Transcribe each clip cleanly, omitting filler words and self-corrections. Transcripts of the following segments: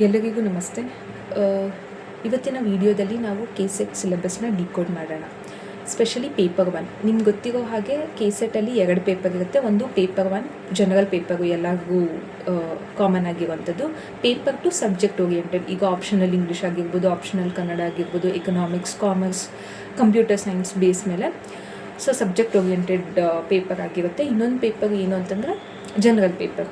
ಎಲ್ಲರಿಗೂ ನಮಸ್ತೆ. ಇವತ್ತಿನ ವಿಡಿಯೋದಲ್ಲಿ ನಾವು ಕೆಸೆಟ್ ಸಿಲೆಬಸ್ನ ಡಿಕೋಡ್ ಮಾಡೋಣ. Specially paper 1. ನಿಮ್ಗೆ ಗೊತ್ತಿರೋ ಹಾಗೆ ಕೆಸೆಟಲ್ಲಿ 2 ಪೇಪರ್ ಇರುತ್ತೆ. ಒಂದು ಪೇಪರ್ 1 ಜನರಲ್ ಪೇಪರು, ಎಲ್ಲರಿಗೂ ಕಾಮನ್ ಆಗಿರುವಂಥದ್ದು. Paper 2 subject oriented. ಈಗ ಆಪ್ಷನಲ್ ಇಂಗ್ಲೀಷ್ ಆಗಿರ್ಬೋದು, ಆಪ್ಷನಲ್ ಕನ್ನಡ ಆಗಿರ್ಬೋದು, economics, commerce, computer science base ಮೇಲೆ ಸಬ್ಜೆಕ್ಟ್ ಓರಿಯೆಂಟೆಡ್ ಪೇಪರ್ ಆಗಿರುತ್ತೆ. ಇನ್ನೊಂದು ಪೇಪರ್ ಏನು ಅಂತಂದರೆ ಜನರಲ್ ಪೇಪರ್.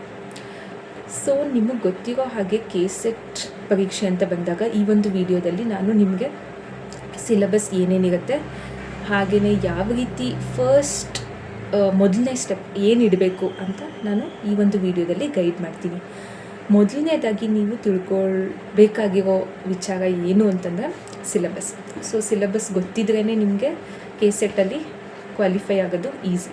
ಸೊ ನಿಮಗೆ ಗೊತ್ತಿರೋ ಹಾಗೆ ಕೆಸೆಟ್ ಪರೀಕ್ಷೆ ಅಂತ ಬಂದಾಗ ಈ ಒಂದು ವಿಡಿಯೋದಲ್ಲಿ ನಾನು ನಿಮಗೆ ಸಿಲೆಬಸ್ ಏನೇನಿರುತ್ತೆ, ಹಾಗೆಯೇ ಯಾವ ರೀತಿ ಫಸ್ಟ್ ಮೊದಲನೇ ಸ್ಟೆಪ್ ಏನಿಡಬೇಕು ಅಂತ ನಾನು ಈ ಒಂದು ವಿಡಿಯೋದಲ್ಲಿ ಗೈಡ್ ಮಾಡ್ತೀನಿ. ಮೊದಲನೇದಾಗಿ ನೀವು ತಿಳ್ಕೊಳ್ಬೇಕಾಗಿರೋ ವಿಚಾರ ಏನು ಅಂತಂದರೆ ಸಿಲೆಬಸ್. ಸೊ ಸಿಲೆಬಸ್ ಗೊತ್ತಿದ್ರೇ ನಿಮಗೆ ಕೆಸೆಟ್ಟಲ್ಲಿ ಕ್ವಾಲಿಫೈ ಆಗೋದು ಈಸಿ.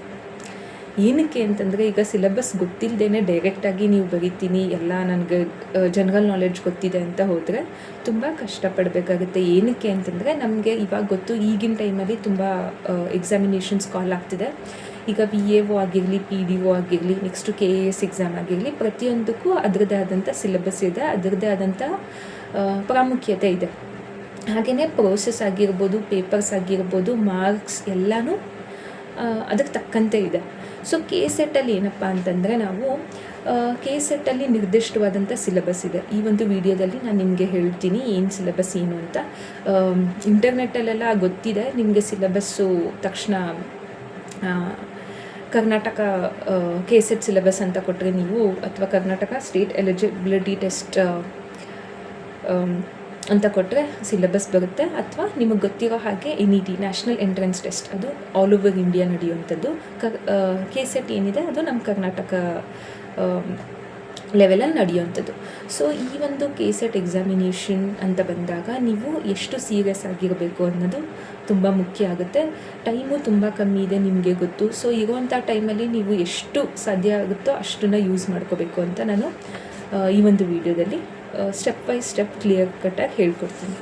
ಏನಕ್ಕೆ ಅಂತಂದರೆ, ಈಗ ಸಿಲೆಬಸ್ ಗೊತ್ತಿಲ್ಲದೇ ಡೈರೆಕ್ಟಾಗಿ ನೀವು ಬರೀತೀನಿ ಎಲ್ಲ ನನಗೆ ಜನರಲ್ ನಾಲೆಡ್ಜ್ ಗೊತ್ತಿದೆ ಅಂತ ಹೋದರೆ ತುಂಬ ಕಷ್ಟಪಡಬೇಕಾಗುತ್ತೆ. ಏನಕ್ಕೆ ಅಂತಂದರೆ, ನಮಗೆ ಇವಾಗ ಗೊತ್ತು ಈಗಿನ ಟೈಮಲ್ಲಿ ತುಂಬ ಎಕ್ಸಾಮಿನೇಷನ್ಸ್ ಕಾಲ್ ಆಗ್ತಿದೆ. ಈಗ VAO ಆಗಿರಲಿ, PDO ಆಗಿರಲಿ, ನೆಕ್ಸ್ಟು KAS ಎಕ್ಸಾಮ್ ಆಗಿರಲಿ, ಪ್ರತಿಯೊಂದಕ್ಕೂ ಅದರದ್ದೇ ಆದಂಥ ಸಿಲೆಬಸ್ ಇದೆ, ಅದರದ್ದೇ ಆದಂಥ ಪ್ರಾಮುಖ್ಯತೆ ಇದೆ. ಹಾಗೆಯೇ ಪ್ರೋಸೆಸ್ ಆಗಿರ್ಬೋದು, ಪೇಪರ್ಸ್ ಆಗಿರ್ಬೋದು, ಮಾರ್ಕ್ಸ್ ಎಲ್ಲನೂ ಅದಕ್ಕೆ ತಕ್ಕಂತೆ ಇದೆ. ಸೊ ಕೆಸೆಟ್ಟಲ್ಲಿ ಏನಪ್ಪ ಅಂತಂದರೆ, ನಾವು ಕೆಸೆಟ್ಟಲ್ಲಿ ನಿರ್ದಿಷ್ಟವಾದಂಥ ಸಿಲೆಬಸ್ ಇದೆ. ಈ ಒಂದು ವಿಡಿಯೋದಲ್ಲಿ ನಾನು ನಿಮಗೆ ಹೇಳ್ತೀನಿ ಏನು ಸಿಲೆಬಸ್ ಏನು ಅಂತ. ಇಂಟರ್ನೆಟ್ಟಲ್ಲೆಲ್ಲ ಗೊತ್ತಿದೆ ನಿಮಗೆ ಸಿಲೆಬಸ್ಸು. ತಕ್ಷಣ ಕರ್ನಾಟಕ ಕೆಸೆಟ್ ಸಿಲೆಬಸ್ ಅಂತ ಕೊಟ್ಟರೆ ನೀವು, ಅಥವಾ ಕರ್ನಾಟಕ ಸ್ಟೇಟ್ ಎಲಿಜಿಬಿಲಿಟಿ ಟೆಸ್ಟ್ ಅಂತ ಕೊಟ್ಟರೆ ಸಿಲೆಬಸ್ ಬರುತ್ತೆ. ಅಥವಾ ನಿಮಗೆ ಗೊತ್ತಿರೋ ಹಾಗೆ NET, ನ್ಯಾಷನಲ್ ಎಂಟ್ರೆನ್ಸ್ ಟೆಸ್ಟ್, ಅದು ಆಲ್ ಓವರ್ ಇಂಡಿಯಾ ನಡೆಯುವಂಥದ್ದು. ಕೆಸೆಟ್ ಏನಿದೆ ಅದು ನಮ್ಮ ಕರ್ನಾಟಕ ಲೆವೆಲಲ್ಲಿ ನಡೆಯುವಂಥದ್ದು. ಸೊ ಈ ಒಂದು ಕೆಸೆಟ್ ಎಕ್ಸಾಮಿನೇಷನ್ ಅಂತ ಬಂದಾಗ ನೀವು ಎಷ್ಟು ಸೀರಿಯಸ್ ಆಗಿರಬೇಕು ಅನ್ನೋದು ತುಂಬ ಮುಖ್ಯ ಆಗುತ್ತೆ. ಟೈಮು ತುಂಬ ಕಮ್ಮಿ ಇದೆ, ನಿಮಗೆ ಗೊತ್ತು. ಸೊ ಇರುವಂಥ ಟೈಮಲ್ಲಿ ನೀವು ಎಷ್ಟು ಸಾಧ್ಯ ಆಗುತ್ತೋ ಅಷ್ಟನ್ನು ಯೂಸ್ ಮಾಡ್ಕೋಬೇಕು ಅಂತ ನಾನು ಈ ಒಂದು ವಿಡಿಯೋದಲ್ಲಿ ಸ್ಟೆಪ್ ಬೈ ಸ್ಟೆಪ್ ಕ್ಲಿಯರ್ ಕಟ್ಟಾಗಿ ಹೇಳ್ಕೊಡ್ತೀನಿ.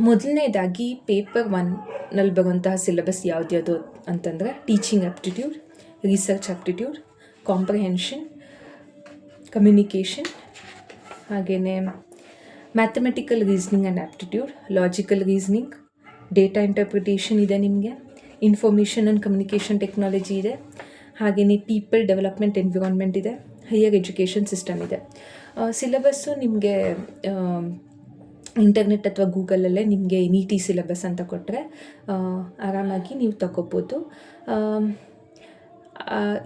ಮೊದಲನೇದಾಗಿ ಪೇಪರ್ 1ನಲ್ಲಿ ಬರುವಂತಹ ಸಿಲೆಬಸ್ ಯಾವ್ದು ಅಂತಂದರೆ, teaching aptitude, research aptitude, comprehension, communication, ಹಾಗೆಯೇ mathematical reasoning and aptitude, logical reasoning, data interpretation ಇದೆ ನಿಮಗೆ, ಇನ್ಫಾರ್ಮೇಷನ್ ಆ್ಯಂಡ್ ಕಮ್ಯುನಿಕೇಷನ್ ಟೆಕ್ನಾಲಜಿ ಇದೆ, ಹಾಗೆಯೇ ಪೀಪಲ್ ಡೆವಲಪ್ಮೆಂಟ್ ಎನ್ವಿರಾನ್ಮೆಂಟ್ ಇದೆ, ಹೈಯರ್ ಎಜುಕೇಷನ್ ಸಿಸ್ಟಮ್ ಇದೆ. ಸಿಲೆಬಸ್ಸು ನಿಮಗೆ ಇಂಟರ್ನೆಟ್ ಅಥವಾ ಗೂಗಲಲ್ಲೇ ನಿಮಗೆ NET ಸಿಲೆಬಸ್ ಅಂತ ಕೊಟ್ಟರೆ ಆರಾಮಾಗಿ ನೀವು ತಗೋಬೋದು.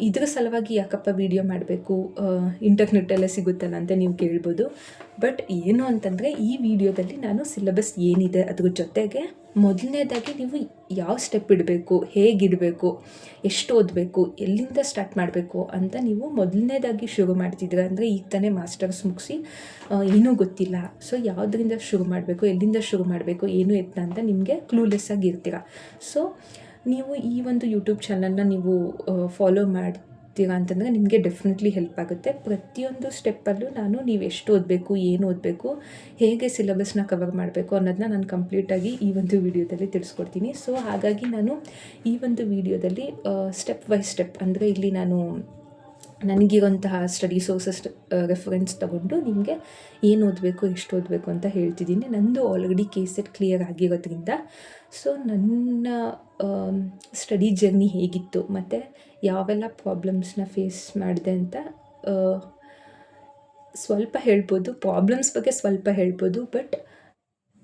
ಇದ್ರ ಸಲುವಾಗಿ ಯಾಕಪ್ಪ ವಿಡಿಯೋ ಮಾಡಬೇಕು, ಇಂಟರ್ನೆಟ್ಟಲ್ಲೇ ಸಿಗುತ್ತಲ್ಲ ಅಂತ ನೀವು ಕೇಳ್ಬೋದು. ಬಟ್ ಏನು ಅಂತಂದರೆ, ಈ ವಿಡಿಯೋದಲ್ಲಿ ನಾನು ಸಿಲೆಬಸ್ ಏನಿದೆ ಅದ್ರ ಜೊತೆಗೆ ಮೊದಲನೇದಾಗಿ ನೀವು ಯಾವ ಸ್ಟೆಪ್ ಇಡಬೇಕು, ಹೇಗಿಡಬೇಕು, ಎಷ್ಟು ಓದಬೇಕು, ಎಲ್ಲಿಂದ ಸ್ಟಾರ್ಟ್ ಮಾಡಬೇಕು ಅಂತ ನೀವು ಮೊದಲನೇದಾಗಿ ಶುರು ಮಾಡ್ತಿದ್ದೀರ ಅಂದರೆ, ಈಗ ತಾನೇ ಮಾಸ್ಟರ್ಸ್ ಮುಗಿಸಿ ಏನೂ ಗೊತ್ತಿಲ್ಲ. ಸೊ ಯಾವುದರಿಂದ ಶುರು ಮಾಡಬೇಕು, ಎಲ್ಲಿಂದ ಶುರು ಮಾಡಬೇಕು, ಏನು ಎತ್ತ ಅಂತ ನಿಮಗೆ ಕ್ಲೂಲೆಸ್ ಆಗಿರ್ತೀರ. ಸೊ ನೀವು ಈ ಒಂದು ಯೂಟ್ಯೂಬ್ ಚಾನಲ್ನ ನೀವು ಫಾಲೋ ಮಾಡ್ತೀರಾ ಅಂತಂದರೆ ನಿಮಗೆ ಡೆಫಿನೆಟ್ಲಿ ಹೆಲ್ಪ್ ಆಗುತ್ತೆ. ಪ್ರತಿಯೊಂದು ಸ್ಟೆಪ್ಪಲ್ಲೂ ನಾನು ನೀವು ಎಷ್ಟು ಓದಬೇಕು, ಏನು ಓದಬೇಕು, ಹೇಗೆ ಸಿಲೆಬಸ್ನ ಕವರ್ ಮಾಡಬೇಕು ಅನ್ನೋದನ್ನ ನಾನು ಕಂಪ್ಲೀಟಾಗಿ ಈ ಒಂದು ವಿಡಿಯೋದಲ್ಲಿ ತಿಳಿಸ್ಕೊಡ್ತೀನಿ. ಸೊ ಹಾಗಾಗಿ ನಾನು ಈ ಒಂದು ವಿಡಿಯೋದಲ್ಲಿ ಸ್ಟೆಪ್ ಬೈ ಸ್ಟೆಪ್, ಅಂದರೆ ಇಲ್ಲಿ ನಾನು ನನಗಿರುವಂತಹ ಸ್ಟಡಿ ಸೋರ್ಸಸ್ ರೆಫರೆನ್ಸ್ ತಗೊಂಡು ನಿಮಗೆ ಏನು ಓದಬೇಕು, ಎಷ್ಟು ಓದಬೇಕು ಅಂತ ಹೇಳ್ತಿದ್ದೀನಿ. ನಂದು ಆಲ್ರೆಡಿ ಕೆಸೆಟ್ ಕ್ಲಿಯರ್ ಆಗಿರೋದ್ರಿಂದ ಸೊ ನನ್ನ ಸ್ಟಡಿ ಜರ್ನಿ ಹೇಗಿತ್ತು ಮತ್ತು ಯಾವೆಲ್ಲ ಪ್ರಾಬ್ಲಮ್ಸ್ನ ಫೇಸ್ ಮಾಡಿದೆ ಅಂತ ಸ್ವಲ್ಪ ಹೇಳ್ಬೋದು. ಪ್ರಾಬ್ಲಮ್ಸ್ ಬಗ್ಗೆ ಸ್ವಲ್ಪ ಹೇಳ್ಬೋದು, ಬಟ್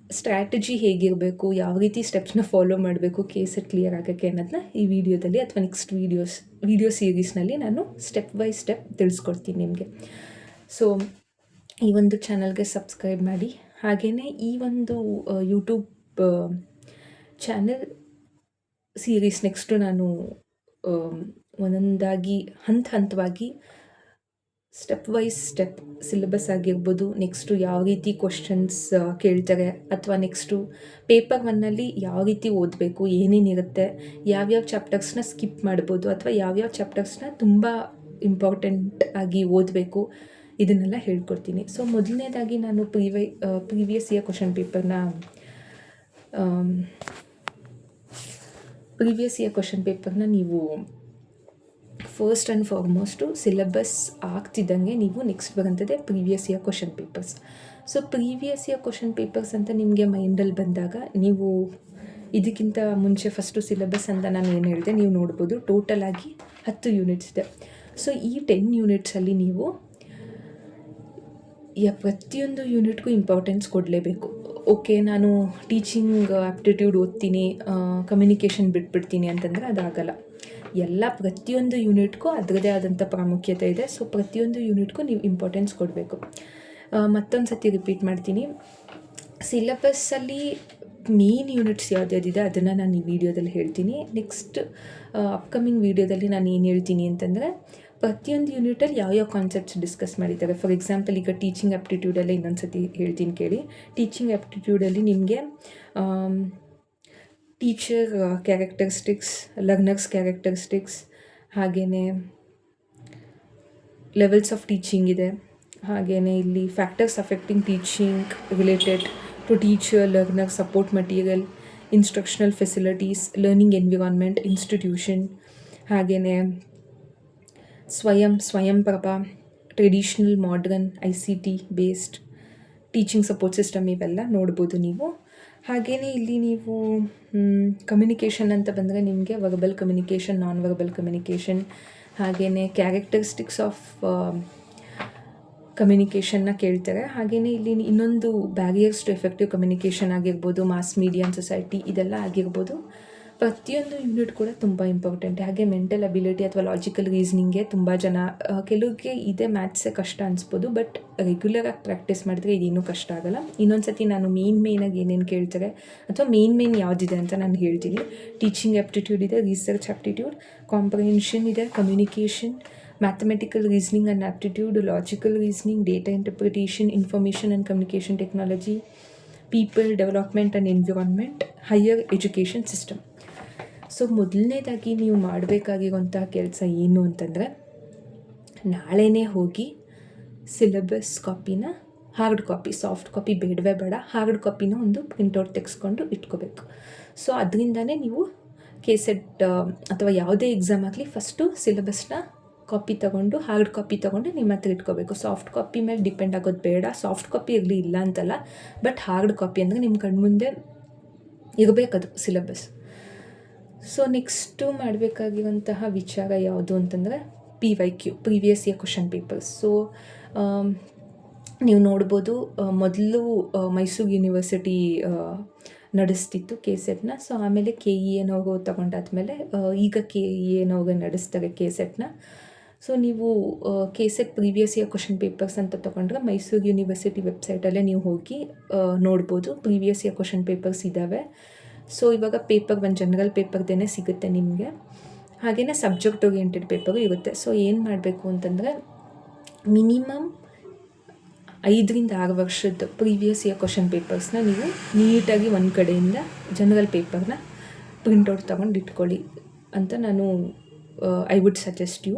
ಸ್ಟ್ರ್ಯಾಟಜಿ ಹೇಗಿರಬೇಕು, ಯಾವ ರೀತಿ ಸ್ಟೆಪ್ಸ್ನ ಫಾಲೋ ಮಾಡಬೇಕು ಕೆಸೆಟ್ ಕ್ಲಿಯರ್ ಆಗೋಕ್ಕೆ ಅನ್ನೋದನ್ನ ಈ ವಿಡಿಯೋದಲ್ಲಿ ಅಥವಾ ನೆಕ್ಸ್ಟ್ ವಿಡಿಯೋ ಸೀರೀಸ್ನಲ್ಲಿ ನಾನು ಸ್ಟೆಪ್ ಬೈ ಸ್ಟೆಪ್ ತಿಳಿಸ್ಕೊಡ್ತೀನಿ ನಿಮಗೆ. ಸೊ ಈ ಒಂದು ಚಾನಲ್ಗೆ ಸಬ್ಸ್ಕ್ರೈಬ್ ಮಾಡಿ. ಹಾಗೆಯೇ ಈ ಒಂದು ಯೂಟ್ಯೂಬ್ ಚಾನಲ್ ಸೀರೀಸ್ ನೆಕ್ಸ್ಟು ನಾನು ಒಂದೊಂದಾಗಿ ಹಂತವಾಗಿ ಸ್ಟೆಪ್ ವೈಸ್ ಸ್ಟೆಪ್ ಸಿಲೆಬಸ್ ಆಗಿರ್ಬೋದು, ನೆಕ್ಸ್ಟು ಯಾವ ರೀತಿ ಕ್ವಶನ್ಸ್ ಕೇಳ್ತಾರೆ, ಅಥವಾ ನೆಕ್ಸ್ಟು ಪೇಪರ್ 1ನಲ್ಲಿ ಯಾವ ರೀತಿ ಓದಬೇಕು, ಏನೇನಿರುತ್ತೆ, ಯಾವ್ಯಾವ ಚಾಪ್ಟರ್ಸ್ನ ಸ್ಕಿಪ್ ಮಾಡ್ಬೋದು, ಅಥವಾ ಯಾವ್ಯಾವ ಚಾಪ್ಟರ್ಸ್ನ ತುಂಬ ಇಂಪಾರ್ಟೆಂಟ್ ಆಗಿ ಓದಬೇಕು, ಇದನ್ನೆಲ್ಲ ಹೇಳ್ಕೊಡ್ತೀನಿ. ಸೊ ಮೊದಲನೇದಾಗಿ ನಾನು ಪ್ರೀವಿಯಸ್ ಇಯರ್ ಕ್ವಶನ್ ಪೇಪರ್ನ ನೀವು ಫಸ್ಟ್ ಆ್ಯಂಡ್ ಫಾರ್ಮೋಸ್ಟು ಸಿಲೆಬಸ್ ಆಗ್ತಿದ್ದಂಗೆ ನೀವು ನೆಕ್ಸ್ಟ್ ಬರೋಂಥದ್ದೇ previous year question papers. So previous year question papers ಅಂತ ನಿಮಗೆ ಮೈಂಡಲ್ಲಿ ಬಂದಾಗ ನೀವು ಇದಕ್ಕಿಂತ ಮುಂಚೆ ಫಸ್ಟು ಸಿಲೆಬಸ್ ಅಂತ ನಾನು ಏನು ಹೇಳಿದೆ ನೀವು ನೋಡ್ಬೋದು. ಟೋಟಲ್ ಆಗಿ 10 ಯೂನಿಟ್ಸ್ ಇದೆ. ಸೊ ಈ 10 ಯೂನಿಟ್ಸಲ್ಲಿ ನೀವು ಪ್ರತಿಯೊಂದು ಯೂನಿಟ್ಗೂ ಇಂಪಾರ್ಟೆನ್ಸ್ ಕೊಡಲೇಬೇಕು. ಓಕೆ, ನಾನು ಟೀಚಿಂಗ್ ಆಪ್ಟಿಟ್ಯೂಡ್ ಓದ್ತೀನಿ, ಕಮ್ಯುನಿಕೇಷನ್ ಬಿಟ್ಬಿಡ್ತೀನಿ ಅಂತಂದರೆ ಅದಾಗಲ್ಲ. ಪ್ರತಿಯೊಂದು ಯೂನಿಟ್ಗೂ ಅದರದ್ದೇ ಆದಂಥ ಪ್ರಾಮುಖ್ಯತೆ ಇದೆ. ಸೊ ಪ್ರತಿಯೊಂದು ಯೂನಿಟ್ಗೂ ನೀವು ಇಂಪಾರ್ಟೆನ್ಸ್ ಕೊಡಬೇಕು. ಮತ್ತೊಂದು ಸತಿ ರಿಪೀಟ್ ಮಾಡ್ತೀನಿ, ಸಿಲೆಬಸ್ಸಲ್ಲಿ ಮೇನ್ ಯೂನಿಟ್ಸ್ ಯಾವ್ದ್ಯಾವ್ದಿದೆ ಅದನ್ನು ನಾನು ಈ ವಿಡಿಯೋದಲ್ಲಿ ಹೇಳ್ತೀನಿ. ನೆಕ್ಸ್ಟ್ ಅಪ್ಕಮಿಂಗ್ ವೀಡಿಯೋದಲ್ಲಿ ನಾನು ಏನು ಹೇಳ್ತೀನಿ ಅಂತಂದರೆ, ಪ್ರತಿಯೊಂದು ಯೂನಿಟಲ್ಲಿ ಯಾವ್ಯಾವ ಕಾನ್ಸೆಪ್ಟ್ಸ್ ಡಿಸ್ಕಸ್ ಮಾಡಿದ್ದಾರೆ. ಫಾರ್ ಎಕ್ಸಾಂಪಲ್, ಈಗ ಟೀಚಿಂಗ್ ಆಪ್ಟಿಟ್ಯೂಡಲ್ಲೇ ಇನ್ನೊಂದು ಸತಿ ಹೇಳ್ತೀನಿ ಕೇಳಿ. ಟೀಚಿಂಗ್ ಆಪ್ಟಿಟ್ಯೂಡಲ್ಲಿ ನಿಮಗೆ ಟೀಚರ್ ಕ್ಯಾರೆಕ್ಟರಿಸ್ಟಿಕ್ಸ್, ಲರ್ನರ್ಸ್ ಕ್ಯಾರೆಕ್ಟರಿಸ್ಟಿಕ್ಸ್, ಹಾಗೆಯೇ ಲೆವೆಲ್ಸ್ ಆಫ್ ಟೀಚಿಂಗ್ ಇದೆ. ಹಾಗೆಯೇ ಇಲ್ಲಿ factors affecting teaching related to teacher, learner, support material, instructional facilities, learning environment, institution, ಹಾಗೆಯೇ Swayam Prabha, traditional, modern, ICT based teaching support system ಇವೆಲ್ಲ ನೋಡ್ಬೋದು ನೀವು. ಹಾಗೆಯೇ ಇಲ್ಲಿ ನೀವು ಕಮ್ಯುನಿಕೇಷನ್ ಅಂತ ಬಂದರೆ ನಿಮಗೆ verbal communication, non verbal communication, ಹಾಗೆಯೇ ಕ್ಯಾರೆಕ್ಟರಿಸ್ಟಿಕ್ಸ್ ಆಫ್ ಕಮ್ಯುನಿಕೇಷನ್ನ ಕೇಳ್ತಾರೆ. ಹಾಗೆಯೇ ಇಲ್ಲಿ ಇನ್ನೊಂದು ಬ್ಯಾರಿಯರ್ಸ್ ಟು ಎಫೆಕ್ಟಿವ್ ಕಮ್ಯುನಿಕೇಷನ್ ಆಗಿರ್ಬೋದು, ಮಾಸ್ ಮೀಡಿಯಾ ಆ್ಯಂಡ್ ಸೊಸೈಟಿ ಇದೆಲ್ಲ ಆಗಿರ್ಬೋದು. ಪ್ರತಿಯೊಂದು ಯೂನಿಟ್ ಕೂಡ ತುಂಬ ಇಂಪಾರ್ಟೆಂಟ್. ಹಾಗೆ ಮೆಂಟಲ್ ಅಬಿಲಿಟಿ ಅಥವಾ ಲಾಜಿಕಲ್ ರೀಸನಿಂಗ್ಗೆ ತುಂಬ ಜನ ಕೆಲವ್ರಿಗೆ ಇದೇ ಮ್ಯಾಥ್ಸೇ ಕಷ್ಟ ಅನಿಸ್ಬೋದು, ಬಟ್ ರೆಗ್ಯುಲರಾಗಿ ಪ್ರಾಕ್ಟೀಸ್ ಮಾಡಿದ್ರೆ ಇದೇನೂ ಕಷ್ಟ ಆಗೋಲ್ಲ. ಇನ್ನೊಂದು ಸತಿ ನಾನು ಮೇಯ್ನಾಗಿ ಏನೇನು ಕೇಳ್ತಾರೆ ಅಥವಾ ಮೇನ್ ಯಾವುದಿದೆ ಅಂತ ನಾನು ಹೇಳ್ತೀನಿ. ಟೀಚಿಂಗ್ ಆಪ್ಟಿಟ್ಯೂಡ್ ಇದೆ, ರಿಸರ್ಚ್ ಆಪ್ಟಿಟ್ಯೂಡ್, ಕಾಂಪ್ರಿಹೆನ್ಷನ್ ಇದೆ, communication, mathematical reasoning and aptitude, logical reasoning, data interpretation, information and communication technology, people development and environment, higher education system. So ಮೊದಲನೇದಾಗಿ ನೀವು ಮಾಡಬೇಕಾಗಿರುವಂಥ ಕೆಲಸ ಏನು ಅಂತಂದರೆ, ನಾಳೆನೇ ಹೋಗಿ ಸಿಲೆಬಸ್ ಕಾಪಿನ ಹಾರ್ಡ್ ಕಾಪಿ, ಸಾಫ್ಟ್ ಕಾಪಿ ಬೇಡವೇ ಬೇಡ, ಹಾರ್ಡ್ ಕಾಪಿನ ಒಂದು ಪ್ರಿಂಟೌಟ್ ತೆಗೆಸ್ಕೊಂಡು ಇಟ್ಕೋಬೇಕು. ಸೊ ಅದರಿಂದನೇ ನೀವು KCET ಅಥವಾ ಯಾವುದೇ ಎಕ್ಸಾಮ್ ಆಗಲಿ ಫಸ್ಟು ಸಿಲೆಬಸ್ನ ಕಾಪಿ ತೊಗೊಂಡು, ಹಾರ್ಡ್ ಕಾಪಿ ತೊಗೊಂಡು ನಿಮ್ಮ ಹತ್ರ ಇಟ್ಕೋಬೇಕು. ಸಾಫ್ಟ್ ಕಾಪಿ ಮೇಲೆ ಡಿಪೆಂಡ್ ಆಗೋದು ಬೇಡ. ಸಾಫ್ಟ್ ಕಾಪಿ ಇರಲಿ ಇಲ್ಲ ಅಂತಲ್ಲ, ಬಟ್ ಹಾರ್ಡ್ ಕಾಪಿ ಅಂದರೆ ನಿಮ್ಮ ಕಣ್ಮುಂದೆ ಇರಬೇಕದು ಸಿಲೆಬಸ್. ಸೊ ನೆಕ್ಸ್ಟು ಮಾಡಬೇಕಾಗಿರುವಂತಹ ವಿಚಾರ ಯಾವುದು ಅಂತಂದರೆ PYQ, previous year question papers. So ನೀವು ನೋಡ್ಬೋದು, ಮೊದಲು ಮೈಸೂರು ಯೂನಿವರ್ಸಿಟಿ ನಡೆಸ್ತಿತ್ತು KCETನ. ಸೊ ಆಮೇಲೆ KEAನವರು ತಗೊಂಡಾದ್ಮೇಲೆ ಈಗ KEAನವರು ನಡೆಸ್ತಾರೆ KCETನ. ಸೊ ನೀವು KCET previous year question papers ಅಂತ ತೊಗೊಂಡ್ರೆ ಮೈಸೂರು ಯೂನಿವರ್ಸಿಟಿ ವೆಬ್ಸೈಟಲ್ಲೇ ನೀವು ಹೋಗಿ ನೋಡ್ಬೋದು. ಪ್ರೀವಿಯಸ್ ಇಯರ್ ಕ್ವಶನ್ ಪೇಪರ್ಸ್ ಇದ್ದಾವೆ. ಸೊ ಇವಾಗ ಪೇಪರ್ 1 ಜನರಲ್ ಪೇಪರ್ದೇ ಸಿಗುತ್ತೆ ನಿಮಗೆ. ಹಾಗೆಯೇ ಸಬ್ಜೆಕ್ಟ್ ಓರಿಯೆಂಟೆಡ್ ಪೇಪರು ಇರುತ್ತೆ. ಸೊ ಏನು ಮಾಡಬೇಕು ಅಂತಂದರೆ, ಮಿನಿಮಮ್ 5-6 ವರ್ಷದ ಪ್ರೀವಿಯಸ್ ಇಯರ್ ಕ್ವಶನ್ ಪೇಪರ್ಸ್ನ ನೀವು ನೀಟಾಗಿ ಒಂದು ಕಡೆಯಿಂದ ಜನರಲ್ ಪೇಪರ್ನ ಪ್ರಿಂಟೌಟ್ ತೊಗೊಂಡು ಇಟ್ಕೊಳ್ಳಿ ಅಂತ ನಾನು I would suggest you.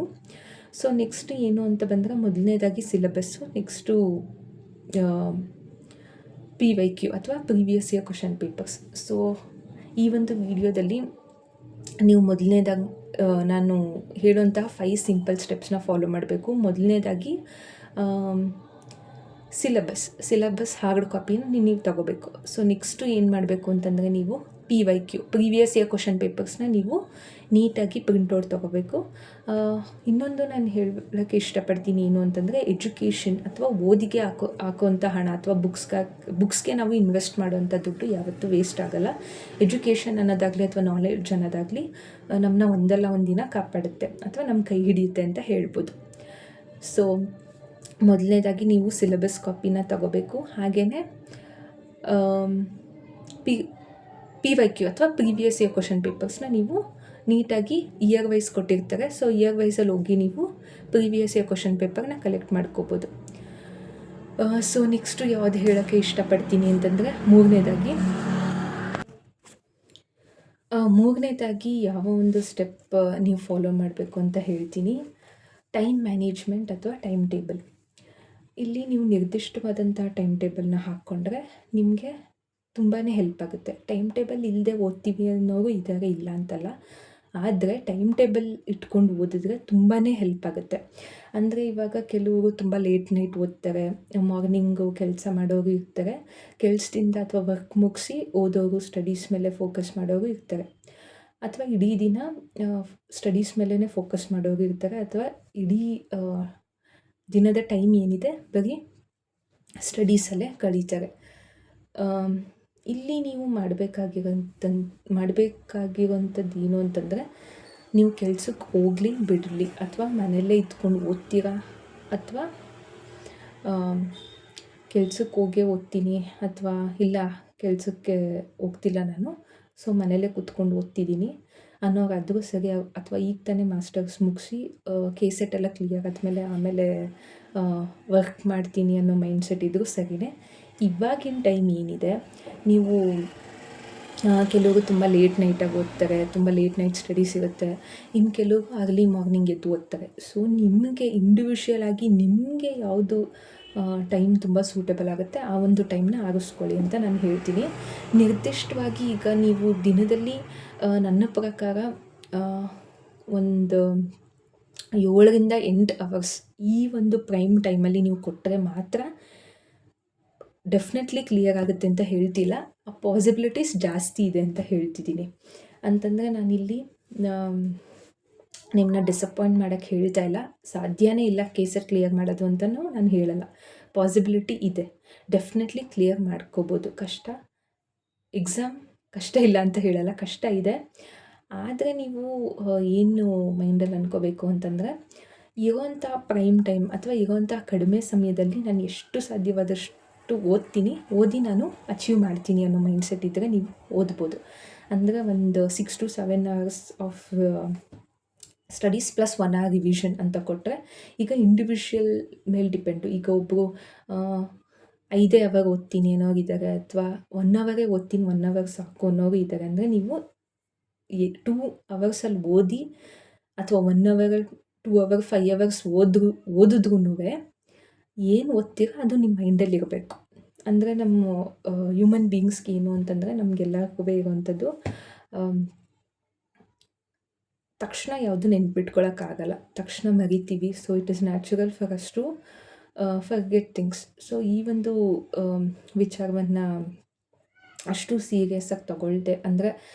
So next ಏನು ಅಂತ ಬಂದರೆ, ಮೊದಲನೇದಾಗಿ ಸಿಲೆಬಸ್ಸು, ನೆಕ್ಸ್ಟು PYQ ಅಥವಾ previous year question papers. So ಈ ಒಂದು ವಿಡಿಯೋದಲ್ಲಿ ನೀವು ಮೊದಲನೇದಾಗಿ ನಾನು ಹೇಳುವಂತಹ 5 ಸಿಂಪಲ್ ಸ್ಟೆಪ್ಸ್ನ ಫಾಲೋ ಮಾಡಬೇಕು. ಮೊದಲನೇದಾಗಿ ಸಿಲೆಬಸ್ ಹಾರ್ಡ್ ಕಾಪಿನ ನೀವು ತಗೋಬೇಕು. ಸೊ ನೆಕ್ಸ್ಟು ಏನು ಮಾಡಬೇಕು ಅಂತಂದರೆ, ನೀವು PYQ ಪ್ರೀವಿಯಸ್ ಇಯರ್ ಕ್ವಶನ್ ಪೇಪರ್ಸ್ನ ನೀವು ನೀಟಾಗಿ ಪ್ರಿಂಟೌಟ್ ತೊಗೋಬೇಕು. ಇನ್ನೊಂದು ನಾನು ಹೇಳೋಕ್ಕೆ ಇಷ್ಟಪಡ್ತೀನಿ ಏನು ಅಂತಂದರೆ, ಎಜುಕೇಷನ್ ಅಥವಾ ಓದಿಗೆ ಹಾಕೋವಂಥ ಹಣ ಅಥವಾ ಬುಕ್ಸ್ಗೆ ನಾವು ಇನ್ವೆಸ್ಟ್ ಮಾಡೋವಂಥ ದುಡ್ಡು ಯಾವತ್ತೂ ವೇಸ್ಟ್ ಆಗೋಲ್ಲ. ಎಜುಕೇಷನ್ ಅನ್ನೋದಾಗಲಿ ಅಥವಾ ನಾಲೆಡ್ಜ್ ಅನ್ನೋದಾಗಲಿ ನಮ್ಮನ್ನ ಒಂದಲ್ಲ ಒಂದು ದಿನ ಕಾಪಾಡುತ್ತೆ ಅಥವಾ ನಮ್ಮ ಕೈ ಹಿಡಿಯುತ್ತೆ ಅಂತ ಹೇಳ್ಬೋದು. ಸೊ ಮೊದಲನೇದಾಗಿ ನೀವು ಸಿಲೆಬಸ್ ಕಾಪಿನ ತಗೋಬೇಕು. ಹಾಗೆಯೇ PYQ ಅಥವಾ ಪ್ರೀವಿಯಸ್ ಇಯರ್ ಕ್ವಶನ್ ಪೇಪರ್ಸ್ನ ನೀವು ನೀಟಾಗಿ ಇಯರ್ ವೈಸ್ ಕೊಟ್ಟಿರ್ತಾರೆ. ಸೊ ಇಯರ್ ವೈಸಲ್ಲಿ ಹೋಗಿ ನೀವು ಪ್ರೀವಿಯಸ್ ಇಯರ್ ಕ್ವಶನ್ ಪೇಪರ್ನ ಕಲೆಕ್ಟ್ ಮಾಡ್ಕೋಬೋದು. ಸೊ ನೆಕ್ಸ್ಟು ಯಾವುದು ಹೇಳೋಕ್ಕೆ ಇಷ್ಟಪಡ್ತೀನಿ ಅಂತಂದರೆ, ಮೂರನೇದಾಗಿ ಯಾವ ಒಂದು ಸ್ಟೆಪ್ ನೀವು ಫಾಲೋ ಮಾಡಬೇಕು ಅಂತ ಹೇಳ್ತೀನಿ. ಟೈಮ್ ಮ್ಯಾನೇಜ್ಮೆಂಟ್ ಅಥವಾ ಟೈಮ್ ಟೇಬಲ್. ಇಲ್ಲಿ ನೀವು ನಿರ್ದಿಷ್ಟವಾದಂಥ ಟೈಮ್ ಟೇಬಲ್ನ ಹಾಕ್ಕೊಂಡ್ರೆ ನಿಮಗೆ ತುಂಬಾ ಹೆಲ್ಪ್ ಆಗುತ್ತೆ. ಟೈಮ್ ಟೇಬಲ್ ಇಲ್ಲದೆ ಓದ್ತೀವಿ ಅನ್ನೋರು ಇದ್ದಾರೆ, ಇಲ್ಲ ಅಂತಲ್ಲ. ಆದರೆ ಟೈಮ್ ಟೇಬಲ್ ಇಟ್ಕೊಂಡು ಓದಿದ್ರೆ ತುಂಬಾ ಹೆಲ್ಪ್ ಆಗುತ್ತೆ. ಅಂದರೆ ಇವಾಗ ಕೆಲವರು ತುಂಬ ಲೇಟ್ ನೈಟ್ ಓದ್ತಾರೆ, ಮಾರ್ನಿಂಗು ಕೆಲಸ ಮಾಡೋರು ಇರ್ತಾರೆ, ಕೆಲಸದಿಂದ ಅಥವಾ ವರ್ಕ್ ಮುಗಿಸಿ ಓದೋರು, ಸ್ಟಡೀಸ್ ಮೇಲೆ ಫೋಕಸ್ ಮಾಡೋರು ಇರ್ತಾರೆ, ಅಥವಾ ಇಡೀ ದಿನ ಸ್ಟಡೀಸ್ ಮೇಲೇ ಫೋಕಸ್ ಮಾಡೋರು ಇರ್ತಾರೆ, ಅಥವಾ ಇಡೀ ದಿನದ ಟೈಮ್ ಏನಿದೆ ಬರೀ ಸ್ಟಡೀಸಲ್ಲೇ ಕಳೀತಾರೆ. ಇಲ್ಲಿ ನೀವು ಮಾಡಬೇಕಾಗಿರೋಂಥದ್ದು ಏನು ಅಂತಂದರೆ, ನೀವು ಕೆಲ್ಸಕ್ಕೆ ಹೋಗಲಿ ಬಿಡಲಿ, ಅಥವಾ ಮನೆಯಲ್ಲೇ ಇದ್ಕೊಂಡು ಓದ್ತೀರಾ, ಅಥವಾ ಕೆಲ್ಸಕ್ಕೆ ಹೋಗೇ ಓದ್ತೀನಿ, ಅಥವಾ ಇಲ್ಲ ಕೆಲಸಕ್ಕೆ ಹೋಗ್ತಿಲ್ಲ ನಾನು, ಸೊ ಮನೇಲೇ ಕೂತ್ಕೊಂಡು ಓದ್ತಿದ್ದೀನಿ ಅನ್ನೋರಾದರೂ ಸರಿ, ಅಥವಾ ಈಗ ತಾನೇ ಮಾಸ್ಟರ್ಸ್ ಮುಗಿಸಿ KCET ಎಲ್ಲ ಕ್ಲಿಯರ್ ಆದಮೇಲೆ ಆಮೇಲೆ ವರ್ಕ್ ಮಾಡ್ತೀನಿ ಅನ್ನೋ ಮೈಂಡ್ಸೆಟ್ ಇದ್ದರೂ ಸರಿಯೇ. ಇವಾಗಿನ ಟೈಮ್ ಏನಿದೆ, ನೀವು ಕೆಲವರು ತುಂಬ ಲೇಟ್ ನೈಟಾಗಿ ಓದ್ತಾರೆ, ತುಂಬ ಲೇಟ್ ನೈಟ್ ಸ್ಟಡೀಸ್ ಇರುತ್ತೆ, ಇನ್ನು ಕೆಲವರು ಅರ್ಲಿ ಮಾರ್ನಿಂಗ್ ಎದ್ದು ಓದ್ತಾರೆ. ಸೊ ನಿಮಗೆ ಇಂಡಿವಿಜುವಲ್ ಆಗಿ ನಿಮಗೆ ಯಾವುದು ಟೈಮ್ ತುಂಬ ಸೂಟೇಬಲ್ ಆಗುತ್ತೆ ಆ ಒಂದು ಟೈಮ್ನ ಆರಿಸ್ಕೊಳ್ಳಿ ಅಂತ ನಾನು ಹೇಳ್ತೀನಿ. ನಿರ್ದಿಷ್ಟವಾಗಿ ಈಗ ನೀವು ದಿನದಲ್ಲಿ ನನ್ನ ಪ್ರಕಾರ ಒಂದು 7ರಿಂದ 8 ಅವರ್ಸ್ ಈ ಒಂದು ಪ್ರೈಮ್ ಟೈಮಲ್ಲಿ ನೀವು ಕೊಟ್ಟರೆ ಮಾತ್ರ ಡೆಫಿನೆಟ್ಲಿ ಕ್ಲಿಯರ್ ಆಗುತ್ತೆ ಅಂತ ಹೇಳ್ತಿಲ್ಲ, ಆ ಪಾಸಿಬಿಲಿಟೀಸ್ ಜಾಸ್ತಿ ಇದೆ ಅಂತ ಹೇಳ್ತಿದ್ದೀನಿ. ಅಂತಂದರೆ ನಾನಿಲ್ಲಿ ನಿಮ್ಮನ್ನ ಡಿಸಪಾಯಿಂಟ್ ಮಾಡೋಕ್ಕೆ ಹೇಳ್ತಾ ಇಲ್ಲ, ಸಾಧ್ಯನೇ ಇಲ್ಲ KCET ಕ್ಲಿಯರ್ ಮಾಡೋದು ಅಂತಲೂ ನಾನು ಹೇಳಲ್ಲ. ಪಾಸಿಬಿಲಿಟಿ ಇದೆ, ಡೆಫಿನೆಟ್ಲಿ ಕ್ಲಿಯರ್ ಮಾಡ್ಕೋಬೋದು. ಎಕ್ಸಾಮ್ ಕಷ್ಟ ಇಲ್ಲ ಅಂತ ಹೇಳಲ್ಲ, ಕಷ್ಟ ಇದೆ. ಆದರೆ ನೀವು ಏನು ಮೈಂಡಲ್ಲಿ ಅಂದ್ಕೋಬೇಕು ಅಂತಂದರೆ, ಇರೋವಂಥ ಪ್ರೈಮ್ ಟೈಮ್ ಅಥವಾ ಇರೋವಂಥ ಕಡಿಮೆ ಸಮಯದಲ್ಲಿ ನಾನು ಎಷ್ಟು ಸಾಧ್ಯವಾದಷ್ಟು ಓದಿ ನಾನು ಅಚೀವ್ ಮಾಡ್ತೀನಿ ಅನ್ನೋ ಮೈಂಡ್ಸೆಟ್ ಇದ್ದರೆ ನೀವು ಓದ್ಬೋದು. ಅಂದರೆ ಒಂದು 6 to 7 hours of studies plus 1 hour revision ಅಂತ ಕೊಟ್ಟರೆ, ಈಗ ಇಂಡಿವಿಜುವಲ್ ಮೇಲೆ ಡಿಪೆಂಡು. ಈಗ ಒಬ್ಬರು 5 hour ಓದ್ತೀನಿ ಅನ್ನೋರಿದ್ದಾರೆ, ಅಥವಾ 1 hour ಓದ್ತೀನಿ 1 hour ಸಾಕು ಅನ್ನೋರು ಇದ್ದಾರೆ. ಅಂದರೆ ನೀವು 2 hours ಓದಿ, ಅಥವಾ 1 hour 2 hour 5 hours ಓದಿದ್ರೂ ಏನು ಓದ್ತೀರೋ ಅದು ನಿಮ್ಮ ಮೈಂಡಲ್ಲಿ ಇರಬೇಕು. ಅಂದರೆ ನಮ್ಮ ಹ್ಯೂಮನ್ ಬೀಯಿಂಗ್ಸ್ಗೆ ಏನು ಅಂತಂದರೆ, ನಮಗೆಲ್ಲರಿಗೂ ಇರುವಂಥದ್ದು ತಕ್ಷಣ ಯಾವುದು ನೆನ್ಪಿಟ್ಕೊಳ್ಳೋಕ್ಕಾಗಲ್ಲ, ತಕ್ಷಣ ಮರಿತೀವಿ. So it is natural for us to forget things. So ಈ ಒಂದು ವಿಚಾರವನ್ನು ಅಷ್ಟು ಸೀರಿಯಸ್ಸಾಗಿ ತೊಗೊಳ್ದೆ, ಅಂದರೆ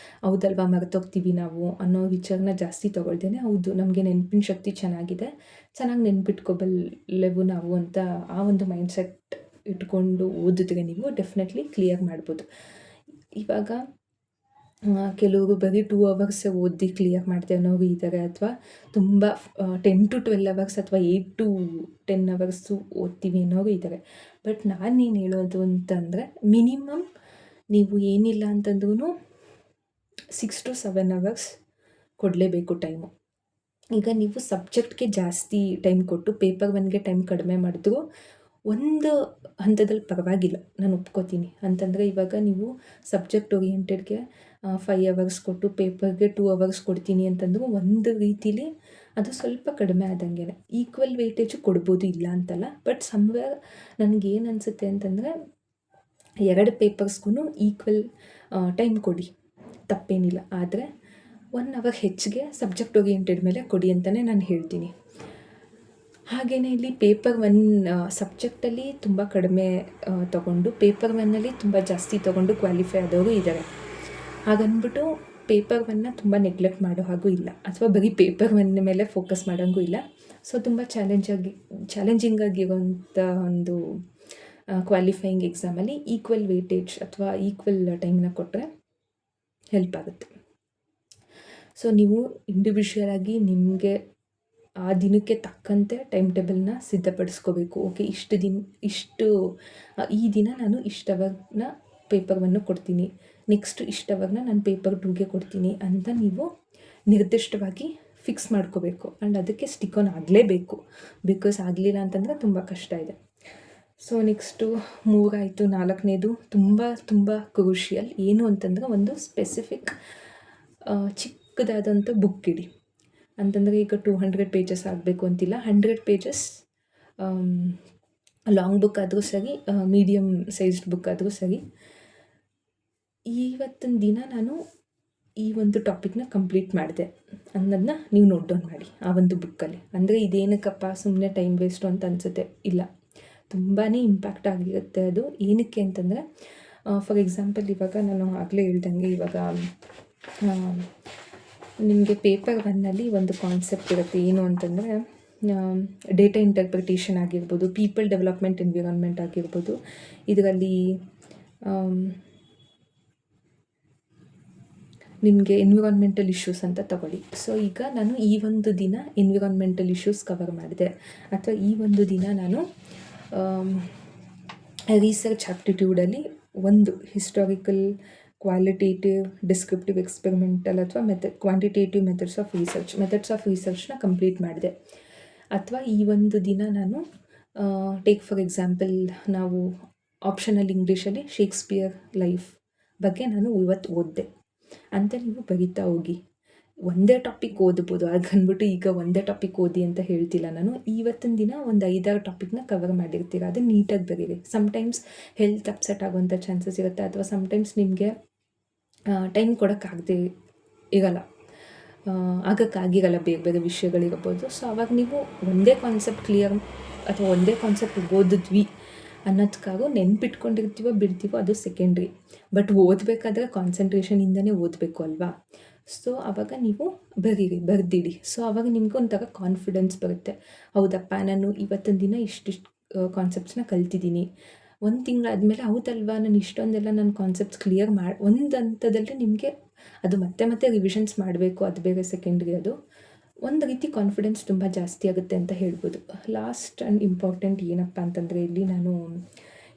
ಹೌದಲ್ವಾ ಮರೆತೋಗ್ತೀವಿ ನಾವು ಅನ್ನೋ ವಿಚಾರನ ಜಾಸ್ತಿ ತೊಗೊಳ್ದೇನೆ, ಹೌದು ನಮಗೆ ನೆನಪಿನ ಶಕ್ತಿ ಚೆನ್ನಾಗಿದೆ, ಚೆನ್ನಾಗಿ ನೆನ್ಪಿಟ್ಕೊಬಲ್ಲೆವು ನಾವು ಅಂತ ಆ ಒಂದು ಮೈಂಡ್ಸೆಟ್ ಇಟ್ಕೊಂಡು ಓದಿದ್ರೆ ನೀವು ಡೆಫಿನೆಟ್ಲಿ ಕ್ಲಿಯರ್ ಮಾಡ್ಬೋದು. ಇವಾಗ ಕೆಲವರು ಬರೀ 2 hours ಓದಿ ಕ್ಲಿಯರ್ ಮಾಡ್ತೇವೆ ಅನ್ನೋರು ಇದ್ದಾರೆ, ಅಥವಾ ತುಂಬ 10 to 12 hours ಅಥವಾ 8 to 10 hours ಓದ್ತೀವಿ ಅನ್ನೋರು ಇದ್ದಾರೆ. ಬಟ್ ನಾನೇನು ಹೇಳೋದು ಅಂತಂದರೆ, ಮಿನಿಮಮ್ ನೀವು ಏನಿಲ್ಲ ಅಂತಂದ್ರೂ 6 to 7 hours ಕೊಡಲೇಬೇಕು ಟೈಮು. ಈಗ ನೀವು ಸಬ್ಜೆಕ್ಟ್ಗೆ ಜಾಸ್ತಿ ಟೈಮ್ ಕೊಟ್ಟು ಪೇಪರ್ 1ಗೆ ಟೈಮ್ ಕಡಿಮೆ ಮಾಡಿದ್ರು ಒಂದು ಹಂತದಲ್ಲಿ ಪರವಾಗಿಲ್ಲ, ನಾನು ಒಪ್ಕೋತೀನಿ. ಅಂತಂದರೆ ಇವಾಗ ನೀವು ಸಬ್ಜೆಕ್ಟ್ ಓರಿಯೆಂಟೆಡ್ಗೆ 5 hours ಕೊಟ್ಟು ಪೇಪರ್ಗೆ 2 hours ಕೊಡ್ತೀನಿ ಅಂತಂದರೂ ಒಂದು ರೀತಿಲಿ ಅದು ಸ್ವಲ್ಪ ಕಡಿಮೆ ಆದಂಗೆ. ಈಕ್ವಲ್ ವೆಯ್ಟೇಜು ಕೊಡ್ಬೋದು, ಇಲ್ಲ ಅಂತಲ್ಲ. ಬಟ್ ಸಮ್ವೇರ್ ನನಗೇನು ಅನಿಸುತ್ತೆ ಅಂತಂದರೆ, 2 ಪೇಪರ್ಸ್ಗೂ ಈಕ್ವಲ್ ಟೈಮ್ ಕೊಡಿ, ತಪ್ಪೇನಿಲ್ಲ. ಆದರೆ 1 hour ಹೆಚ್ಚಿಗೆ ಸಬ್ಜೆಕ್ಟ್ ಓರಿಯೆಂಟೆಡ್ ಮೇಲೆ ಕೊಡಿ ಅಂತಲೇ ನಾನು ಹೇಳ್ತೀನಿ. ಹಾಗೆಯೇ ಇಲ್ಲಿ ಪೇಪರ್ 1 ಸಬ್ಜೆಕ್ಟಲ್ಲಿ ತುಂಬ ಕಡಿಮೆ ತೊಗೊಂಡು ಪೇಪರ್ 1ನಲ್ಲಿ ತುಂಬ ಜಾಸ್ತಿ ತೊಗೊಂಡು ಕ್ವಾಲಿಫೈ ಆದವರು ಇದ್ದಾರೆ. ಹಾಗಂದ್ಬಿಟ್ಟು ಪೇಪರ್ 1ನ ತುಂಬ ನೆಗ್ಲೆಕ್ಟ್ ಮಾಡೋ ಹಾಗೂ ಇಲ್ಲ, ಅಥವಾ ಬರೀ ಪೇಪರ್ 1 ಮೇಲೆ ಫೋಕಸ್ ಮಾಡೋಂಗೂ ಇಲ್ಲ. ಸೊ ತುಂಬ ಚಾಲೆಂಜಿಂಗ್ ಆಗಿರೋಂಥ ಒಂದು ಕ್ವಾಲಿಫೈಯಿಂಗ್ ಎಕ್ಸಾಮಲ್ಲಿ ಈಕ್ವಲ್ ವೆಯ್ಟೇಜ್ ಅಥವಾ ಈಕ್ವಲ್ ಟೈಮ್ನ ಕೊಟ್ಟರೆ ಹೆಲ್ಪ್ ಆಗುತ್ತೆ. ಸೊ ನೀವು ಇಂಡಿವಿಜುವಲ್ ಆಗಿ ನಿಮಗೆ ಆ ದಿನಕ್ಕೆ ತಕ್ಕಂತೆ ಟೈಮ್ ಟೇಬಲ್ನ ಸಿದ್ಧಪಡಿಸ್ಕೋಬೇಕು. ಓಕೆ, ಈ ದಿನ ನಾನು ಇಷ್ಟು ಅವರ್ನ ಪೇಪರ್ 1 ಕೊಡ್ತೀನಿ, ನೆಕ್ಸ್ಟ್ ಇಷ್ಟು ಅವರ್ನ ನಾನು ಪೇಪರ್ 2ಗೆ ಕೊಡ್ತೀನಿ ಅಂತ ನೀವು ನಿರ್ದಿಷ್ಟವಾಗಿ ಫಿಕ್ಸ್ ಮಾಡ್ಕೋಬೇಕು. ಆ್ಯಂಡ್ ಅದಕ್ಕೆ ಸ್ಟಿಕ್ ಆನ್ ಆಗಲೇಬೇಕು, ಬಿಕಾಸ್ ಆಗಲಿಲ್ಲ ಅಂತಂದರೆ ತುಂಬ ಕಷ್ಟ ಇದೆ. ಸೊ ನೆಕ್ಸ್ಟು 3 ಆಯಿತು. 4ನೇದು ತುಂಬ ತುಂಬ ಕ್ರೂಷಿಯಲ್ ಏನು ಅಂತಂದರೆ, ಒಂದು ಸ್ಪೆಸಿಫಿಕ್ ಚಿಕ್ಕದಾದಂಥ ಬುಕ್ ಇಡಿ. ಅಂತಂದರೆ ಈಗ 200 pages ಆಗಬೇಕು ಅಂತಿಲ್ಲ, 100 pages ಲಾಂಗ್ ಬುಕ್ ಆದರೂ ಸರಿ, ಮೀಡಿಯಮ್ ಸೈಜ್ಡ್ ಬುಕ್ ಆದರೂ ಸರಿ. ಇವತ್ತಿನ ದಿನ ನಾನು ಈ ಒಂದು ಟಾಪಿಕ್ನ ಕಂಪ್ಲೀಟ್ ಮಾಡಿದೆ ಅನ್ನೋದನ್ನ ನೀವು ನೋಟ್ ಡೌನ್ ಮಾಡಿ ಆ ಒಂದು ಬುಕ್ಕಲ್ಲಿ. ಅಂದರೆ ಇದೇನಕ್ಕಪ್ಪ ಸುಮ್ಮನೆ ಟೈಮ್ ವೇಸ್ಟು ಅಂತ ಅನಿಸುತ್ತೆ, ಇಲ್ಲ, ತುಂಬಾ ಇಂಪ್ಯಾಕ್ಟ್ ಆಗಿರುತ್ತೆ ಅದು. ಏನಕ್ಕೆ ಅಂತಂದರೆ ಫಾರ್ ಎಕ್ಸಾಂಪಲ್ ಇವಾಗ ನಾನು ಆಗಲೇ ಹೇಳ್ದಂಗೆ ಇವಾಗ ನಿಮಗೆ ಪೇಪರ್ 1ನಲ್ಲಿ ಒಂದು ಕಾನ್ಸೆಪ್ಟ್ ಇರುತ್ತೆ. ಏನು ಅಂತಂದರೆ ಡೇಟಾ ಇಂಟರ್ಪ್ರಿಟೇಷನ್ ಆಗಿರ್ಬೋದು, ಪೀಪಲ್ ಡೆವಲಪ್ಮೆಂಟ್ ಎನ್ವಿರಾನ್ಮೆಂಟ್ ಆಗಿರ್ಬೋದು. ಇದರಲ್ಲಿ ನಿಮಗೆ ಎನ್ವಿರಾನ್ಮೆಂಟಲ್ ಇಶ್ಯೂಸ್ ಅಂತ ತಗೊಳ್ಳಿ. ಸೊ ಈಗ ನಾನು ಈ ಒಂದು ದಿನ ಎನ್ವಿರಾನ್ಮೆಂಟಲ್ ಇಶ್ಯೂಸ್ ಕವರ್ ಮಾಡಿದೆ, ಅಥವಾ ಈ ಒಂದು ದಿನ ನಾನು ರಿಸರ್ಚ್ ಆಪ್ಟಿಟ್ಯೂಡಲ್ಲಿ ಒಂದು ಹಿಸ್ಟಾರಿಕಲ್, ಕ್ವಾಲಿಟೇಟಿವ್, ಡಿಸ್ಕ್ರಿಪ್ಟಿವ್, ಎಕ್ಸ್ಪೆರಿಮೆಂಟಲ್ ಅಥವಾ ಕ್ವಾಂಟಿಟೇಟಿವ್ ಮೆಥಡ್ಸ್ ಆಫ್ ರಿಸರ್ಚ್ನ ಕಂಪ್ಲೀಟ್ ಮಾಡಿದೆ. ಅಥವಾ ಈ ಒಂದು ದಿನ ನಾನು ಟೇಕ್ ಫಾರ್ ಎಕ್ಸಾಂಪಲ್ ನಾವು ಆಪ್ಷನಲ್ ಇಂಗ್ಲೀಷಲ್ಲಿ ಶೇಕ್ಸ್ಪಿಯರ್ ಲೈಫ್ ಬಗ್ಗೆ ನಾನು ಇವತ್ತು ಓದಿದೆ ಅಂತ ನೀವು ಬರೀತಾ ಹೋಗಿ. ಒಂದೇ ಟಾಪಿಕ್ ಓದ್ಬೋದು, ಹಾಗನ್ಬಿಟ್ಟು ಈಗ ಒಂದೇ ಟಾಪಿಕ್ ಓದಿ ಅಂತ ಹೇಳ್ತಿಲ್ಲ ನಾನು. ಇವತ್ತಿನ ದಿನ ಒಂದು 5-6 ಟಾಪಿಕ್ನ ಕವರ್ ಮಾಡಿರ್ತೀರ, ಅದು ನೀಟಾಗಿ ಬರೀರಿ. ಸಮ್ಟೈಮ್ಸ್ ಹೆಲ್ತ್ ಅಪ್ಸೆಟ್ ಆಗೋವಂಥ ಚಾನ್ಸಸ್ ಇರುತ್ತೆ, ಅಥವಾ ಸಮ್ಟೈಮ್ಸ್ ನಿಮಗೆ ಟೈಮ್ ಕೊಡೋಕ್ಕಾಗದೇ ಇರಲ್ಲ, ಆಗೋಕ್ಕಾಗಿರಲ್ಲ, ಬೇರೆ ಬೇರೆ ವಿಷಯಗಳಿರ್ಬೋದು. ಸೊ ಆವಾಗ ನೀವು ಒಂದೇ ಕಾನ್ಸೆಪ್ಟ್ ಕ್ಲಿಯರ್ ಅಥವಾ ಒಂದೇ ಕಾನ್ಸೆಪ್ಟ್ ಓದಿದ್ವಿ ಅನ್ನೋದಕ್ಕಾಗೂ ನೆನ್ಪಿಟ್ಕೊಂಡಿರ್ತೀವೋ ಬಿಡ್ತೀವೋ ಅದು ಸೆಕೆಂಡ್ರಿ. ಬಟ್ ಓದಬೇಕಾದ್ರೆ ಕಾನ್ಸಂಟ್ರೇಷನಿಂದನೇ ಓದಬೇಕು ಅಲ್ವಾ. ಸೊ ಆವಾಗ ನೀವು ಬರೆದಿಡಿ. ಸೊ ಆವಾಗ ನಿಮ್ಗೆ ಒಂಥರ ಕಾನ್ಫಿಡೆನ್ಸ್ ಬರುತ್ತೆ. ಹೌದಪ್ಪ, ನಾನು ಇವತ್ತಿನ ದಿನ ಇಷ್ಟಿಷ್ಟು ಕಾನ್ಸೆಪ್ಟ್ಸ್ನ ಕಲ್ತಿದ್ದೀನಿ. ಒಂದು ತಿಂಗಳಾದಮೇಲೆ ಹೌದಲ್ವಾ, ನಾನು ಇಷ್ಟೊಂದೆಲ್ಲ ನನ್ನ ಕಾನ್ಸೆಪ್ಟ್ಸ್ ಕ್ಲಿಯರ್ ಒಂದು ಹಂತದಲ್ಲಿ ನಿಮಗೆ ಅದು ಮತ್ತೆ ರಿವಿಷನ್ಸ್ ಮಾಡಬೇಕು, ಅದು ಬೇರೆ ಸೆಕೆಂಡ್ರಿ. ಅದು ಒಂದು ರೀತಿ ಕಾನ್ಫಿಡೆನ್ಸ್ ತುಂಬ ಜಾಸ್ತಿ ಆಗುತ್ತೆ ಅಂತ ಹೇಳ್ಬೋದು. ಲಾಸ್ಟ್ ಆ್ಯಂಡ್ ಇಂಪಾರ್ಟೆಂಟ್ ಏನಪ್ಪ ಅಂತಂದರೆ ಇಲ್ಲಿ ನಾನು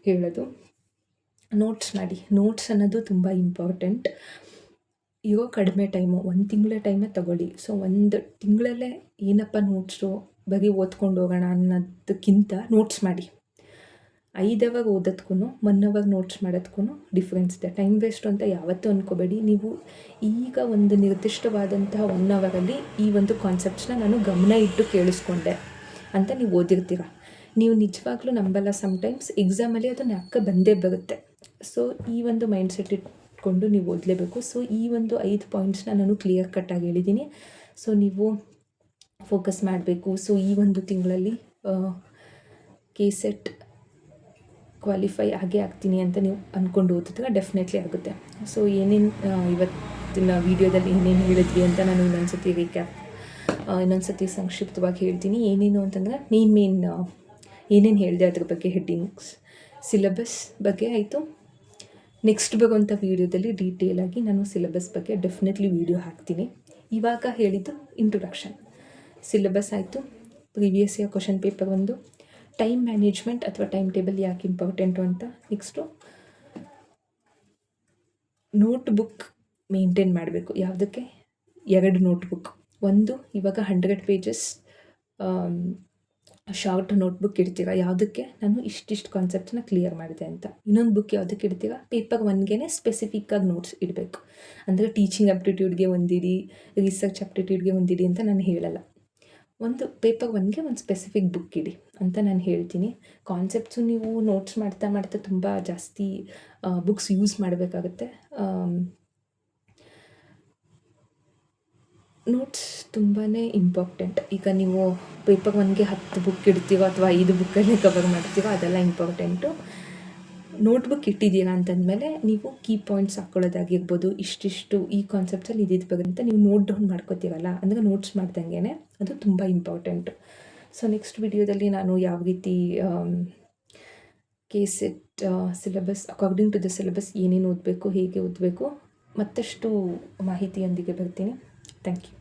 ಹೇಳೋದು, ನೋಟ್ಸ್ ಮಾಡಿ. ನೋಟ್ಸ್ ಅನ್ನೋದು ತುಂಬ ಇಂಪಾರ್ಟೆಂಟ್. ಇರೋ ಕಡಿಮೆ ಟೈಮು, 1 ತಿಂಗಳ ಟೈಮೇ ತಗೊಳ್ಳಿ. ಸೊ 1 ತಿಂಗಳಲ್ಲೇ ಏನಪ್ಪ ನೋಟ್ಸು ಬರೀ ಓದ್ಕೊಂಡು ಹೋಗೋಣ ಅನ್ನೋದಕ್ಕಿಂತ ನೋಟ್ಸ್ ಮಾಡಿ. 5 ಅವರ್ ಓದೋದಕ್ಕೂ 1 ಅವರ್ ನೋಟ್ಸ್ ಮಾಡೋದಕ್ಕೂ ಡಿಫ್ರೆನ್ಸ್ ಇದೆ. ಟೈಮ್ ವೇಸ್ಟು ಅಂತ ಯಾವತ್ತೂ ಅಂದ್ಕೋಬೇಡಿ. ನೀವು ಈಗ ಒಂದು ನಿರ್ದಿಷ್ಟವಾದಂತಹ 1 ಅವರಲ್ಲಿ ಈ ಒಂದು ಕಾನ್ಸೆಪ್ಟ್ಸ್ನ ನಾನು ಗಮನ ಇಟ್ಟು ಕೇಳಿಸ್ಕೊಂಡೆ ಅಂತ ನೀವು ಓದಿರ್ತೀರ. ನೀವು ನಿಜವಾಗ್ಲೂ ನಂಬಲ್ಲ, ಸಮ್ಟೈಮ್ಸ್ ಎಕ್ಸಾಮಲ್ಲಿ ಅದು ನ್ಯಾಪ್ಕ ಬಂದೇ ಬರುತ್ತೆ. ಸೊ ಈ ಒಂದು ಮೈಂಡ್ಸೆಟ್ ಇಟ್ಕೊಂಡು ನೀವು ಓದಲೇಬೇಕು. ಸೊ ಈ ಒಂದು 5 ಪಾಯಿಂಟ್ಸ್ನ ನಾನು ಕ್ಲಿಯರ್ ಕಟ್ಟಾಗಿ ಹೇಳಿದ್ದೀನಿ. ಸೊ ನೀವು ಫೋಕಸ್ ಮಾಡಬೇಕು. ಸೊ ಈ ಒಂದು ತಿಂಗಳಲ್ಲಿ KCET ಕ್ವಾಲಿಫೈ ಆಗೇ ಆಗ್ತೀನಿ ಅಂತ ನೀವು ಅಂದ್ಕೊಂಡು ಓದಿದ್ರೆ ಡೆಫಿನೆಟ್ಲಿ ಆಗುತ್ತೆ. ಸೊ ಏನೇನು ಇವತ್ತಿನ ವೀಡಿಯೋದಲ್ಲಿ ಏನೇನು ಹೇಳಿದ್ವಿ ಅಂತ ನಾನು ಇನ್ನೊಂದು ಸತಿ ಸಂಕ್ಷಿಪ್ತವಾಗಿ ಹೇಳ್ತೀನಿ. ಏನೇನು ಅಂತಂದರೆ ಮೇನ್ ಏನೇನು ಹೇಳಿದೆ ಅದ್ರ ಬಗ್ಗೆ ಹೆಡ್ಡಿಂಗ್ಸ್, ಸಿಲೆಬಸ್ ಬಗ್ಗೆ ಆಯಿತು. ನೆಕ್ಸ್ಟ್ ಬರುವಂಥ ವೀಡಿಯೋದಲ್ಲಿ ಡೀಟೇಲಾಗಿ ನಾನು ಸಿಲೆಬಸ್ ಬಗ್ಗೆ ಡೆಫಿನೆಟ್ಲಿ ವೀಡಿಯೋ ಹಾಕ್ತೀನಿ. ಇವಾಗ ಹೇಳಿದ್ದು ಇಂಟ್ರೊಡಕ್ಷನ್, ಸಿಲೆಬಸ್ ಆಯಿತು, previous year question paper 1, time management ಅಥವಾ ಟೈಮ್ ಟೇಬಲ್ ಯಾಕೆ ಇಂಪಾರ್ಟೆಂಟು ಅಂತ. ನೆಕ್ಸ್ಟು ನೋಟ್ಬುಕ್ ಮೇಂಟೈನ್ ಮಾಡಬೇಕು. ಯಾವುದಕ್ಕೆ? 2 ನೋಟ್ಬುಕ್. ಒಂದು ಇವಾಗ 100 ಪೇಜಸ್ ಶಾರ್ಟ್ ನೋಟ್ಬುಕ್ ಇಡ್ತೀರಾ, ಯಾವುದಕ್ಕೆ? ನಾನು ಇಷ್ಟಿಷ್ಟು ಕಾನ್ಸೆಪ್ಟ್ಸ್ನ ಕ್ಲಿಯರ್ ಮಾಡಿದೆ ಅಂತ. ಇನ್ನೊಂದು ಬುಕ್ ಯಾವುದಕ್ಕೆ ಇಡ್ತೀರಾ? ಪೇಪರ್ 1ಗೆ ಸ್ಪೆಸಿಫಿಕ್ಕಾಗಿ ನೋಟ್ಸ್ ಇಡಬೇಕು. ಅಂದರೆ ಟೀಚಿಂಗ್ ಆಪ್ಟಿಟ್ಯೂಡ್ಗೆ ಒಂದಿಡಿ, ರಿಸರ್ಚ್ ಆಪ್ಟಿಟ್ಯೂಡ್ಗೆ ಒಂದಿಡಿ ಅಂತ ನಾನು ಹೇಳಲ್ಲ. ಒಂದು ಪೇಪರ್ 1ಗೆ ಒಂದು ಸ್ಪೆಸಿಫಿಕ್ ಬುಕ್ ಇಡಿ ಅಂತ ನಾನು ಹೇಳ್ತೀನಿ. ಕಾನ್ಸೆಪ್ಟ್ಸು ನೀವು ನೋಟ್ಸ್ ಮಾಡ್ತಾ ತುಂಬ ಜಾಸ್ತಿ ಬುಕ್ಸ್ ಯೂಸ್ ಮಾಡಬೇಕಾಗುತ್ತೆ. ನೋಟ್ಸ್ ತುಂಬಾ ಇಂಪಾರ್ಟೆಂಟ್. ಈಗ ನೀವು ಪೇಪರ್ 1ಗೆ 10 ಬುಕ್ ಇಡ್ತೀವೋ ಅಥವಾ 5 ಬುಕ್ಕಲ್ಲೇ ಕವರ್ ಮಾಡ್ತೀವೋ ಅದೆಲ್ಲ ಇಂಪಾರ್ಟೆಂಟು. ನೋಟ್ಬುಕ್ ಇಟ್ಟಿದ್ದೀರಾ ಅಂತಂದಮೇಲೆ ನೀವು ಕೀ ಪಾಯಿಂಟ್ಸ್ ಹಾಕ್ಕೊಳ್ಳೋದಾಗಿರ್ಬೋದು, ಇಷ್ಟಿಷ್ಟು ಈ ಕಾನ್ಸೆಪ್ಟ್ಸಲ್ಲಿ ಇದ್ದಿದ್ದು ಬರುತ್ತೆ ನೀವು ನೋಟ್ ಡೌನ್ ಮಾಡ್ಕೋತೀರಲ್ಲ, ಅಂದರೆ ನೋಟ್ಸ್ ಮಾಡ್ದಂಗೆ ಅದು ತುಂಬ ಇಂಪಾರ್ಟೆಂಟು. ಸೊ ನೆಕ್ಸ್ಟ್ ವಿಡಿಯೋದಲ್ಲಿ ನಾನು ಯಾವ ರೀತಿ KCET syllabus according to the syllabus ಏನೇನು ಓದಬೇಕು, ಹೇಗೆ ಓದಬೇಕು, ಮತ್ತಷ್ಟು ಮಾಹಿತಿಯೊಂದಿಗೆ ಬರ್ತೀನಿ. Thank you.